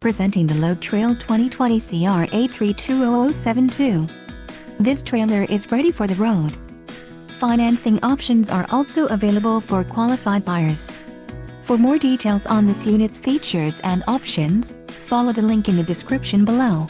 Presenting the Load Trail 2020 CR8320072. This trailer is ready for the road. Financing options are also available for qualified buyers. For more details on this unit's features and options, follow the link in the description below.